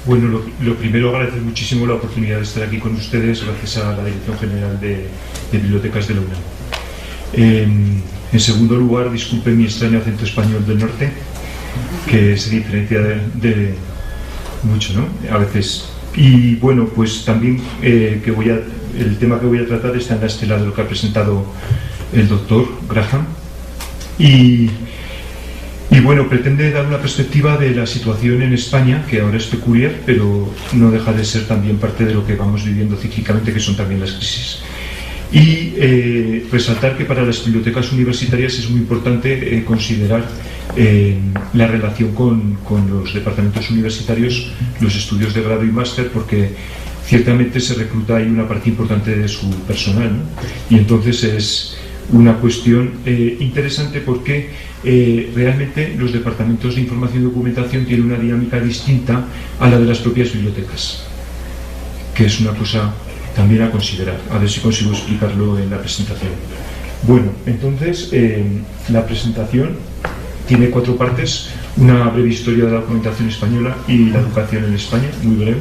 Bueno, lo primero, agradecer muchísimo la oportunidad de estar aquí con ustedes, gracias a la Dirección General de Bibliotecas de la UNAM. En segundo lugar, disculpen mi extraño acento español del norte, que se diferencia de mucho, ¿no? A veces. Y bueno, pues también el tema que voy a tratar está en la estela de lo que ha presentado el doctor Graham. Y bueno, pretende dar una perspectiva de la situación en España, que ahora es peculiar, pero no deja de ser también parte de lo que vamos viviendo cíclicamente, que son también las crisis. Y resaltar que para las bibliotecas universitarias es muy importante considerar la relación con los departamentos universitarios, los estudios de grado y máster, porque ciertamente se recluta ahí una parte importante de su personal, ¿no? Y entonces es una cuestión interesante porque realmente los departamentos de información y documentación tienen una dinámica distinta a la de las propias bibliotecas, que es una cosa también a considerar. A ver si consigo explicarlo en la presentación. Bueno, entonces la presentación tiene 4 partes: una breve historia de la documentación española y la educación en España, muy breve.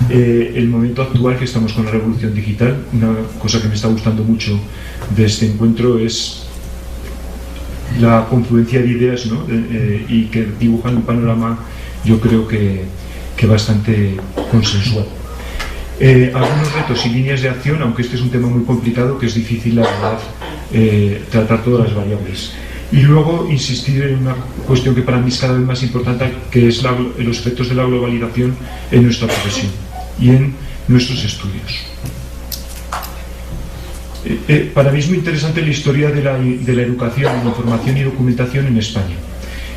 El momento actual, que estamos con la revolución digital. Una cosa que me está gustando mucho de este encuentro es la confluencia de ideas, ¿no? Y que dibujan un panorama, yo creo que bastante consensual. Algunos retos y líneas de acción, aunque este es un tema muy complicado, que es difícil, la verdad, tratar todas las variables. Y luego insistir en una cuestión que para mí es cada vez más importante, que es los efectos de la globalización en nuestra profesión y en nuestros estudios. Para mí es muy interesante la historia de la educación, la información y documentación en España.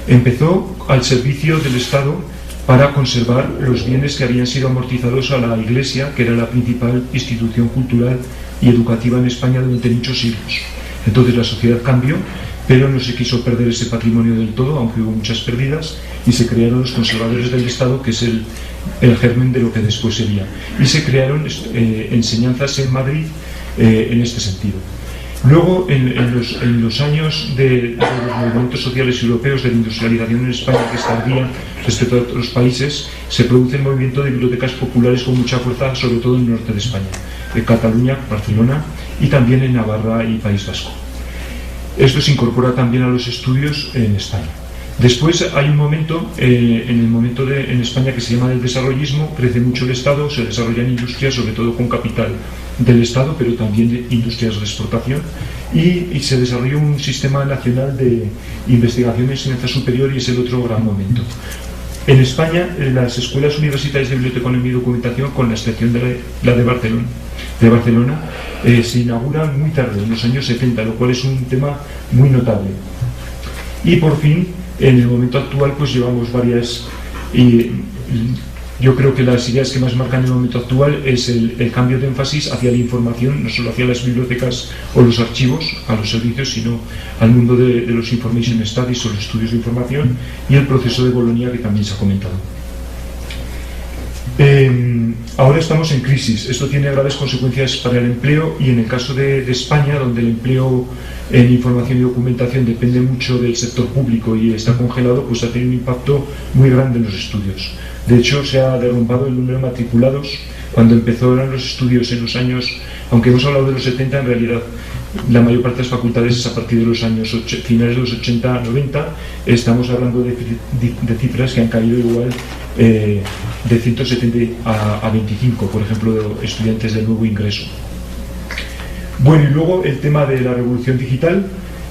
Empezó al servicio del Estado para conservar los bienes que habían sido amortizados a la Iglesia, que era la principal institución cultural y educativa en España durante muchos siglos. Entonces la sociedad cambió, pero no se quiso perder ese patrimonio del todo, aunque hubo muchas pérdidas, y se crearon los conservadores del Estado, que es el germen de lo que después sería. Y se crearon enseñanzas en Madrid en este sentido. Luego, en los años de los movimientos sociales europeos, de la industrialización en España, que es tardía respecto a otros países, se produce el movimiento de bibliotecas populares con mucha fuerza, sobre todo en el norte de España, en Cataluña, Barcelona, y también en Navarra y País Vasco. Esto se incorpora también a los estudios en España. Después hay un momento, en España, que se llama el desarrollismo. Crece mucho el Estado, se desarrollan industrias, sobre todo con capital del Estado, pero también industrias de exportación, y se desarrolla un sistema nacional de investigación y enseñanza superior, y es el otro gran momento. En España, las escuelas universitarias de biblioteconomía y documentación, con la excepción de la de Barcelona, se inauguran muy tarde, en los años 70, lo cual es un tema muy notable. Y por fin, en el momento actual, pues llevamos varias, y yo creo que las ideas que más marcan el momento actual es el cambio de énfasis hacia la información, no solo hacia las bibliotecas o los archivos, a los servicios, sino al mundo de los information studies o los estudios de información, y el proceso de Bolonia, que también se ha comentado. Ahora estamos en crisis. Esto tiene graves consecuencias para el empleo, y en el caso de España, donde el empleo en información y documentación depende mucho del sector público y está congelado, pues ha tenido un impacto muy grande en los estudios. De hecho, se ha derrumbado el número de matriculados. Cuando empezaron los estudios en los años, aunque hemos hablado de los 70, en realidad la mayor parte de las facultades es a partir de los años finales de los 80-90. Estamos hablando de cifras que han caído igual de 170 a 25, por ejemplo, de estudiantes de nuevo ingreso. Bueno, y luego el tema de la revolución digital,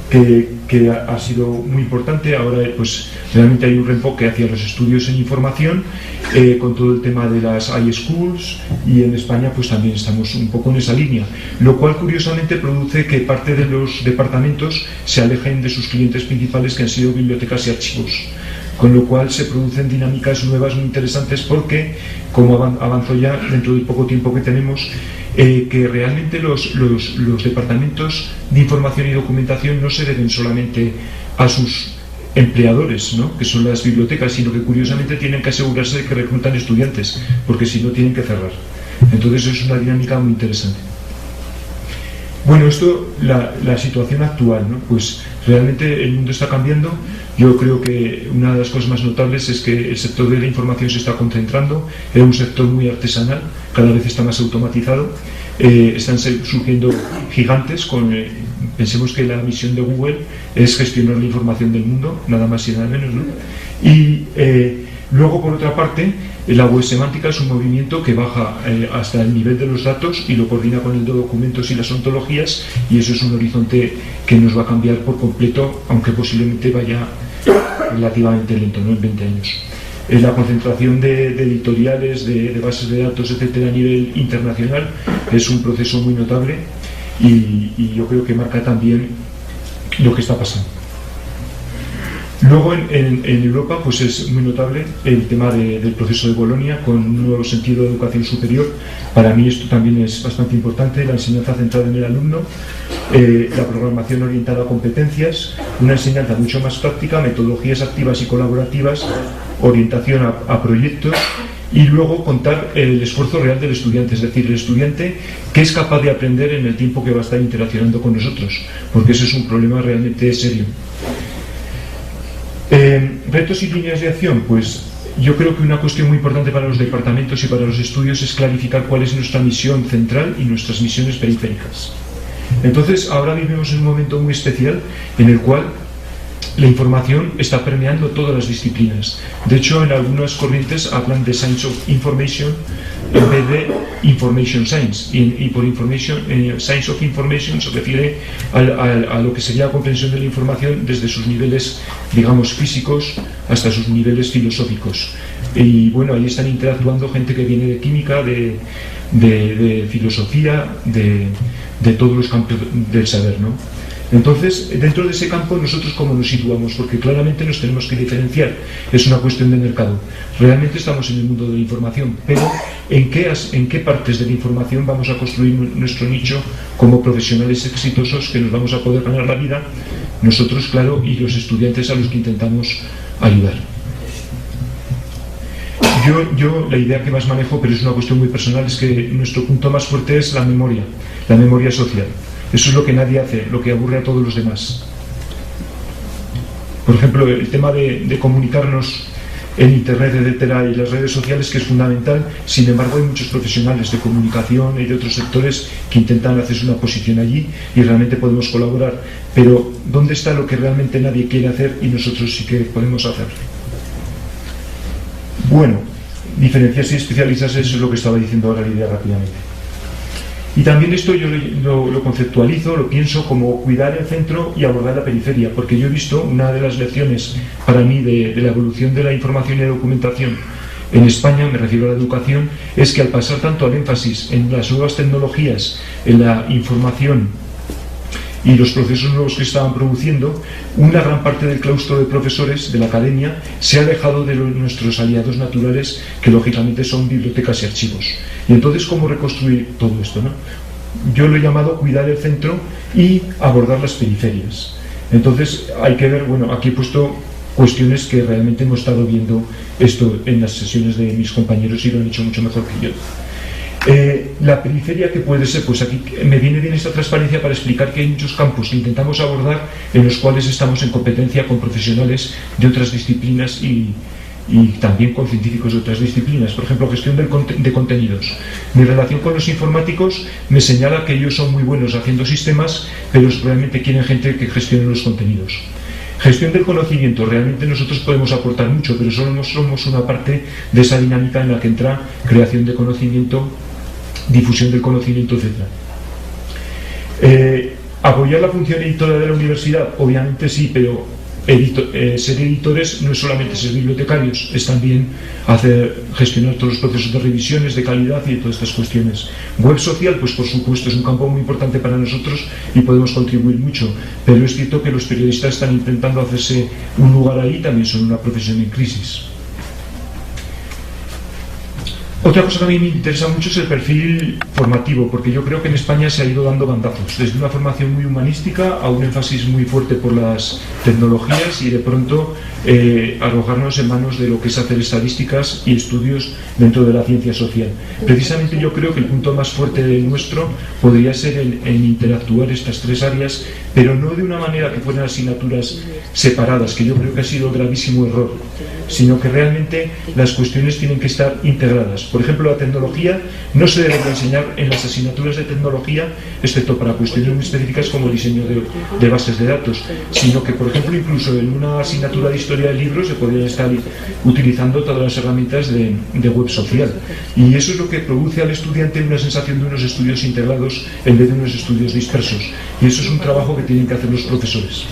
que ha sido muy importante. Ahora pues realmente hay un reenfoque hacia los estudios en información, con todo el tema de las iSchools, y en España pues también estamos un poco en esa línea, lo cual curiosamente produce que parte de los departamentos se alejen de sus clientes principales, que han sido bibliotecas y archivos, con lo cual se producen dinámicas nuevas muy interesantes, porque, como avanzó ya dentro del poco tiempo que tenemos, que realmente los departamentos de información y documentación no se deben solamente a sus empleadores, ¿no?, que son las bibliotecas, sino que curiosamente tienen que asegurarse de que reclutan estudiantes, porque si no tienen que cerrar. Entonces es una dinámica muy interesante. Bueno, esto, la situación actual, ¿no? Pues Realmente el mundo está cambiando. Yo creo que una de las cosas más notables es que el sector de la información se está concentrando. Era un sector muy artesanal, cada vez está más automatizado. Están surgiendo gigantes. Pensemos que la misión de Google es gestionar la información del mundo, nada más y nada menos, ¿no? Y luego, por otra parte, la web semántica es un movimiento que baja hasta el nivel de los datos y lo coordina con el de documentos y las ontologías, y eso es un horizonte que nos va a cambiar por completo, aunque posiblemente vaya relativamente lento, ¿no? En 20 años. La concentración de editoriales, de bases de datos, etcétera, a nivel internacional es un proceso muy notable, y yo creo que marca también lo que está pasando. Luego en Europa pues es muy notable el tema del proceso de Bolonia, con un nuevo sentido de educación superior. Para mí esto también es bastante importante: la enseñanza centrada en el alumno, la programación orientada a competencias, una enseñanza mucho más práctica, metodologías activas y colaborativas, orientación a proyectos, y luego contar el esfuerzo real del estudiante, es decir, el estudiante que es capaz de aprender en el tiempo que va a estar interaccionando con nosotros, porque eso es un problema realmente serio. Retos y líneas de acción. Pues yo creo que una cuestión muy importante para los departamentos y para los estudios es clarificar cuál es nuestra misión central y nuestras misiones periféricas. Entonces, ahora vivimos en un momento muy especial en el cual la información está permeando todas las disciplinas. De hecho, en algunas corrientes hablan de Science of Information en vez de Information Science, y por Science of Information se refiere a lo que sería la comprensión de la información desde sus niveles, digamos, físicos hasta sus niveles filosóficos. Y bueno, ahí están interactuando gente que viene de química, de filosofía, de todos los campos del saber, ¿no? Entonces, dentro de ese campo, nosotros cómo nos situamos, porque claramente nos tenemos que diferenciar. Es una cuestión de mercado. Realmente estamos en el mundo de la información, pero ¿en qué partes de la información vamos a construir nuestro nicho como profesionales exitosos que nos vamos a poder ganar la vida? Nosotros, claro, y los estudiantes a los que intentamos ayudar. Yo la idea que más manejo, pero es una cuestión muy personal, es que nuestro punto más fuerte es la memoria social. Eso es lo que nadie hace, lo que aburre a todos los demás. Por ejemplo, el tema de comunicarnos en Internet, etcétera, y las redes sociales, que es fundamental. Sin embargo, hay muchos profesionales de comunicación y de otros sectores que intentan hacerse una posición allí, y realmente podemos colaborar. Pero, ¿dónde está lo que realmente nadie quiere hacer y nosotros sí que podemos hacer? Bueno, diferenciarse y especializarse, eso es lo que estaba diciendo ahora Lidia rápidamente. Y también esto yo lo conceptualizo, lo pienso como cuidar el centro y abordar la periferia, porque yo he visto una de las lecciones para mí de la evolución de la información y la documentación en España, me refiero a la educación, es que al pasar tanto al énfasis en las nuevas tecnologías, en la información y los procesos nuevos que estaban produciendo, una gran parte del claustro de profesores de la academia se ha alejado de nuestros aliados naturales, que lógicamente son bibliotecas y archivos. Y entonces, ¿cómo reconstruir todo esto, no? Yo lo he llamado cuidar el centro y abordar las periferias. Entonces hay que ver, bueno, aquí he puesto cuestiones que realmente hemos estado viendo esto en las sesiones de mis compañeros y lo han hecho mucho mejor que yo. La periferia, que puede ser, pues aquí me viene bien esta transparencia para explicar que hay muchos campos que intentamos abordar, en los cuales estamos en competencia con profesionales de otras disciplinas y también con científicos de otras disciplinas. Por ejemplo, gestión de contenidos. Mi relación con los informáticos me señala que ellos son muy buenos haciendo sistemas, pero realmente quieren gente que gestione los contenidos. Gestión del conocimiento. Realmente nosotros podemos aportar mucho, pero solo somos una parte de esa dinámica en la que entra creación de conocimiento, difusión del conocimiento, etc. ¿Apoyar la función editora de la universidad? Obviamente sí, pero ser editores no es solamente ser bibliotecarios, es también gestionar todos los procesos de revisiones, de calidad y de todas estas cuestiones. Web social, pues por supuesto es un campo muy importante para nosotros y podemos contribuir mucho, pero es cierto que los periodistas están intentando hacerse un lugar ahí, también son una profesión en crisis. Otra cosa que a mí me interesa mucho es el perfil formativo, porque yo creo que en España se ha ido dando bandazos, desde una formación muy humanística a un énfasis muy fuerte por las tecnologías y de pronto arrojarnos en manos de lo que es hacer estadísticas y estudios dentro de la ciencia social. Precisamente yo creo que el punto más fuerte del nuestro podría ser en interactuar estas tres áreas pero no de una manera que fueran asignaturas separadas, que yo creo que ha sido un gravísimo error, sino que realmente las cuestiones tienen que estar integradas. Por ejemplo, la tecnología no se debe enseñar en las asignaturas de tecnología, excepto para cuestiones muy específicas como el diseño de bases de datos, sino que, por ejemplo, incluso en una asignatura de historia del libro se podrían estar utilizando todas las herramientas de web social. Y eso es lo que produce al estudiante una sensación de unos estudios integrados en vez de unos estudios dispersos. Y eso es un trabajo que tienen que hacer los profesores.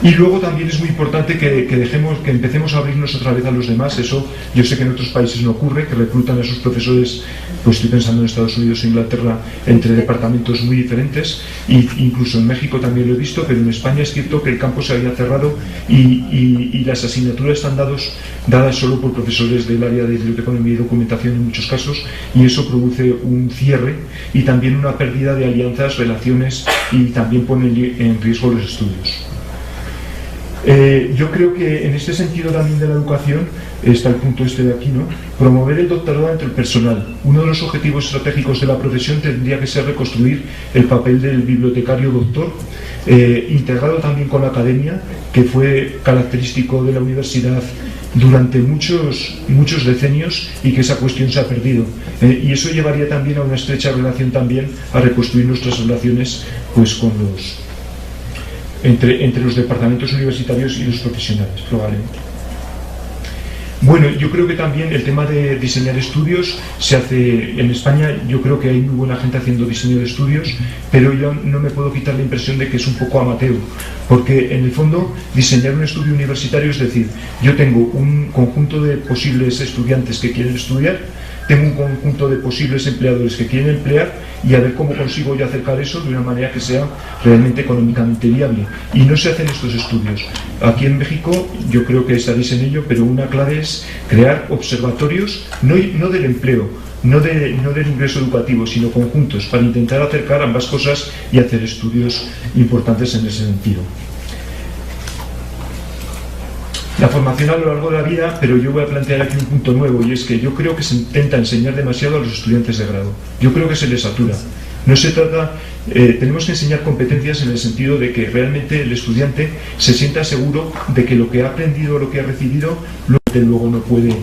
Y luego también es muy importante que empecemos a abrirnos otra vez a los demás. Eso yo sé que en otros países no ocurre, que reclutan a sus profesores, pues estoy pensando en Estados Unidos e Inglaterra, entre departamentos muy diferentes, e incluso en México también lo he visto, pero en España es cierto que el campo se había cerrado y las asignaturas están dadas solo por profesores del área de biblioteconomía y documentación en muchos casos, y eso produce un cierre y también una pérdida de alianzas, relaciones, y también pone en riesgo los estudios. Yo creo que en este sentido también de la educación está el punto este de aquí, ¿no? Promover el doctorado entre el personal. Uno de los objetivos estratégicos de la profesión tendría que ser reconstruir el papel del bibliotecario doctor, integrado también con la academia, que fue característico de la universidad durante muchos decenios, y que esa cuestión se ha perdido. Y eso llevaría también a una estrecha relación también a reconstruir nuestras relaciones, pues con entre los departamentos universitarios y los profesionales, probablemente. Bueno, yo creo que también el tema de diseñar estudios se hace en España. Yo creo que hay muy buena gente haciendo diseño de estudios, pero yo no me puedo quitar la impresión de que es un poco amateur, porque en el fondo diseñar un estudio universitario es decir, yo tengo un conjunto de posibles estudiantes que quieren estudiar, tengo un conjunto de posibles empleadores que quieren emplear, y a ver cómo consigo yo acercar eso de una manera que sea realmente económicamente viable. Y no se hacen estos estudios. Aquí en México, yo creo que estaréis en ello, pero una clave es crear observatorios, no del empleo, no del ingreso educativo, sino conjuntos, para intentar acercar ambas cosas y hacer estudios importantes en ese sentido. La formación a lo largo de la vida, pero yo voy a plantear aquí un punto nuevo, y es que yo creo que se intenta enseñar demasiado a los estudiantes de grado. Yo creo que se les satura. No se trata, tenemos que enseñar competencias en el sentido de que realmente el estudiante se sienta seguro de que lo que ha aprendido, lo que ha recibido, luego no puede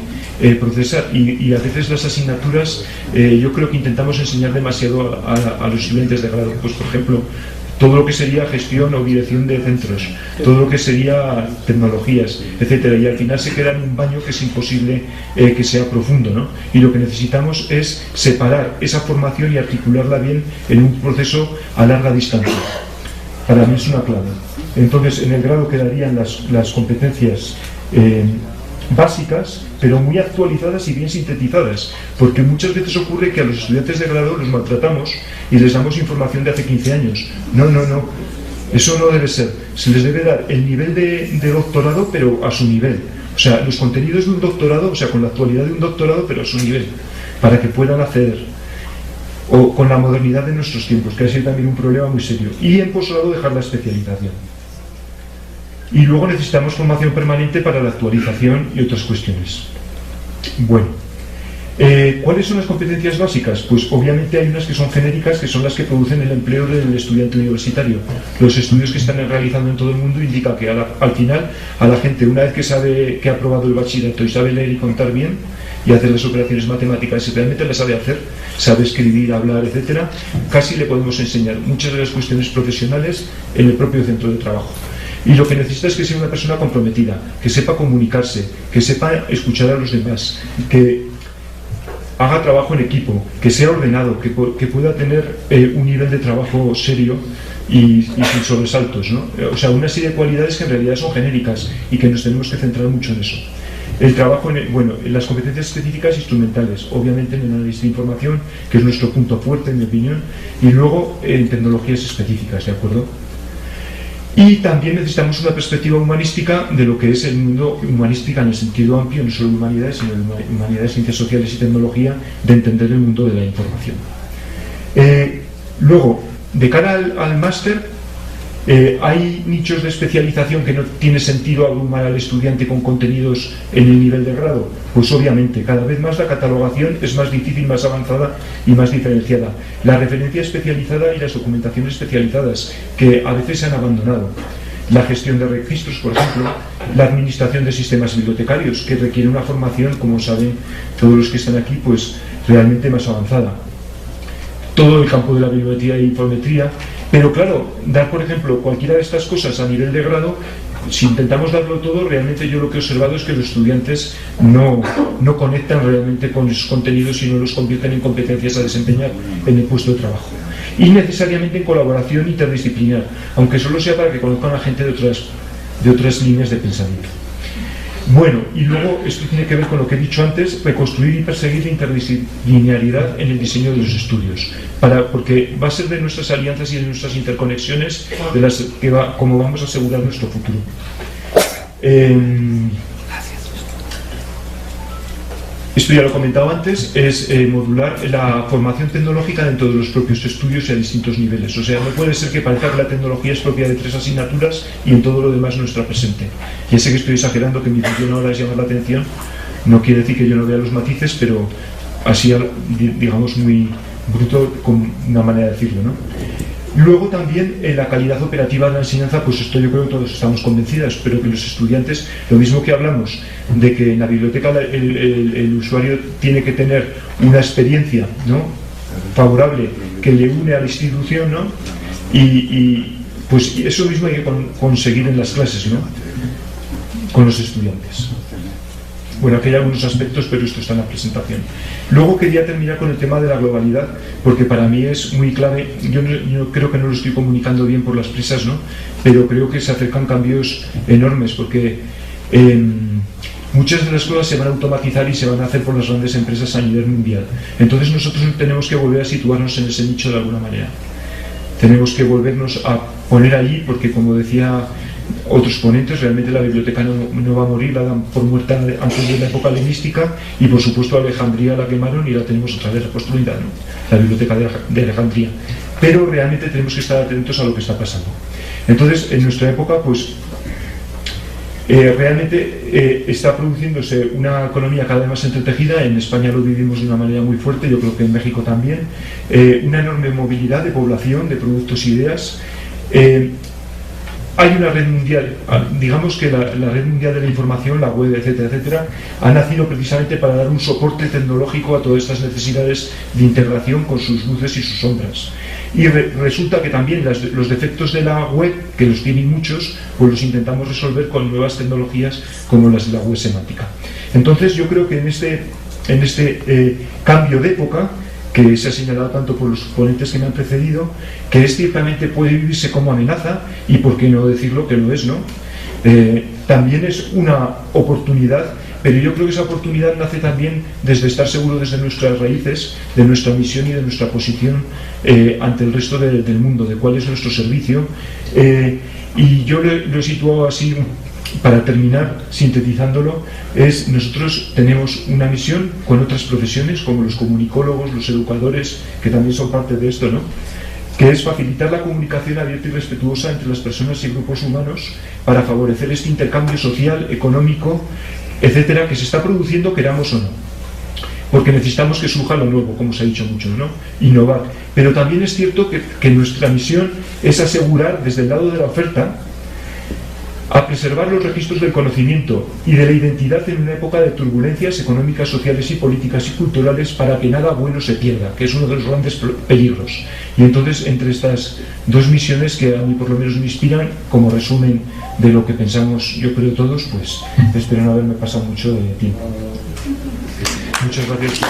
procesar. Y a veces las asignaturas, yo creo que intentamos enseñar demasiado a los estudiantes de grado. Pues por ejemplo, todo lo que sería gestión o dirección de centros, todo lo que sería tecnologías, etcétera, y al final se queda en un baño que es imposible que sea profundo, ¿no? Y lo que necesitamos es separar esa formación y articularla bien en un proceso a larga distancia. Para mí es una clave. Entonces, en el grado quedarían las competencias básicas, pero muy actualizadas y bien sintetizadas, porque muchas veces ocurre que a los estudiantes de grado los maltratamos y les damos información de hace 15 años. No, eso no debe ser. Se les debe dar el nivel de doctorado, pero a su nivel. O sea, los contenidos de un doctorado, o sea, con la actualidad de un doctorado, pero a su nivel, para que puedan acceder. O con la modernidad de nuestros tiempos, que ha sido también un problema muy serio. Y en posgrado dejar la especialización. Y luego necesitamos formación permanente para la actualización y otras cuestiones. Bueno, ¿cuáles son las competencias básicas? Pues obviamente hay unas que son genéricas, que son las que producen el empleo del estudiante universitario. Los estudios que están realizando en todo el mundo indican que al final a la gente, una vez que sabe que ha aprobado el bachillerato y sabe leer y contar bien y hacer las operaciones matemáticas y realmente las sabe hacer, sabe escribir, hablar, etcétera, casi le podemos enseñar muchas de las cuestiones profesionales en el propio centro de trabajo. Y lo que necesita es que sea una persona comprometida, que sepa comunicarse, que sepa escuchar a los demás, que haga trabajo en equipo, que sea ordenado, que pueda tener un nivel de trabajo serio y sin sobresaltos, ¿no? O sea, una serie de cualidades que en realidad son genéricas y que nos tenemos que centrar mucho en eso. El trabajo en las competencias específicas instrumentales, obviamente en el análisis de información, que es nuestro punto fuerte, en mi opinión, y luego en tecnologías específicas, ¿de acuerdo? Y también necesitamos una perspectiva humanística de lo que es el mundo, humanística en el sentido amplio, no solo de humanidades, sino de humanidades, ciencias sociales y tecnología, de entender el mundo de la información. Luego, de cara al máster, ¿Hay nichos de especialización que no tiene sentido abrumar al estudiante con contenidos en el nivel de grado? Pues obviamente, cada vez más la catalogación es más difícil, más avanzada y más diferenciada. La referencia especializada y las documentaciones especializadas, que a veces se han abandonado. La gestión de registros, por ejemplo, la administración de sistemas bibliotecarios, que requiere una formación, como saben todos los que están aquí, pues realmente más avanzada. Todo el campo de la bibliometría e infometría. Pero claro, dar por ejemplo cualquiera de estas cosas a nivel de grado, si intentamos darlo todo, realmente yo lo que he observado es que los estudiantes no conectan realmente con esos contenidos y no los convierten en competencias a desempeñar en el puesto de trabajo. Y necesariamente en colaboración interdisciplinar, aunque solo sea para que conozcan a gente de otras líneas de pensamiento. Bueno, y luego esto tiene que ver con lo que he dicho antes, reconstruir y perseguir la interdisciplinariedad en el diseño de los estudios, porque va a ser de nuestras alianzas y de nuestras interconexiones de las que como vamos a asegurar nuestro futuro. Esto ya lo he comentado antes, es modular la formación tecnológica dentro de los propios estudios y a distintos niveles. O sea, no puede ser que parezca que la tecnología es propia de 3 asignaturas y en todo lo demás no está presente. Ya sé que estoy exagerando, que mi función ahora es llamar la atención, no quiere decir que yo no vea los matices, pero así, digamos, muy bruto, con una manera de decirlo, ¿no? Luego también la calidad operativa de la enseñanza, pues esto yo creo que todos estamos convencidas, pero que los estudiantes, lo mismo que hablamos de que en la biblioteca el usuario tiene que tener una experiencia, ¿no?, favorable que le une a la institución, ¿no?, y pues eso mismo hay que conseguir en las clases, ¿no?, con los estudiantes. Bueno, aquí hay algunos aspectos, pero esto está en la presentación. Luego quería terminar con el tema de la globalidad, porque para mí es muy clave. Yo creo que no lo estoy comunicando bien por las prisas, ¿no?, pero creo que se acercan cambios enormes, porque muchas de las cosas se van a automatizar y se van a hacer por las grandes empresas a nivel mundial. Entonces nosotros tenemos que volver a situarnos en ese nicho de alguna manera. Tenemos que volvernos a poner allí, porque como decía otros ponentes, realmente la biblioteca no va a morir, la dan por muerta antes de la época helenística, y por supuesto Alejandría la quemaron y la tenemos otra vez reconstruida, ¿no?, la biblioteca de Alejandría. Pero realmente tenemos que estar atentos a lo que está pasando. Entonces, en nuestra época, pues realmente está produciéndose una economía cada vez más entretejida. En España lo vivimos de una manera muy fuerte, yo creo que en México también. Una enorme movilidad de población, de productos e ideas. Hay una red mundial, digamos que la red mundial de la información, la web, etcétera, etcétera, ha nacido precisamente para dar un soporte tecnológico a todas estas necesidades de integración con sus luces y sus sombras. Y resulta que también los defectos de la web, que los tienen muchos, pues los intentamos resolver con nuevas tecnologías como las de la web semántica. Entonces yo creo que en este cambio de época, que se ha señalado tanto por los ponentes que me han precedido, que ciertamente puede vivirse como amenaza, y por qué no decirlo que lo es, ¿no? También es una oportunidad, pero yo creo que esa oportunidad nace también desde estar seguro desde nuestras raíces, de nuestra misión y de nuestra posición ante el resto del mundo, de cuál es nuestro servicio. Y yo lo he situado así, para terminar, sintetizándolo, nosotros tenemos una misión con otras profesiones, como los comunicólogos, los educadores, que también son parte de esto, ¿no?, que es facilitar la comunicación abierta y respetuosa entre las personas y grupos humanos para favorecer este intercambio social, económico, etcétera, que se está produciendo, queramos o no. Porque necesitamos que surja lo nuevo, como se ha dicho mucho, ¿no?, innovar. Pero también es cierto que nuestra misión es asegurar, desde el lado de la oferta, a preservar los registros del conocimiento y de la identidad en una época de turbulencias económicas, sociales y políticas y culturales, para que nada bueno se pierda, que es uno de los grandes peligros. Y entonces, entre estas dos misiones, que a mí por lo menos me inspiran, como resumen de lo que pensamos, yo creo todos, pues espero no haberme pasado mucho de tiempo. Muchas gracias.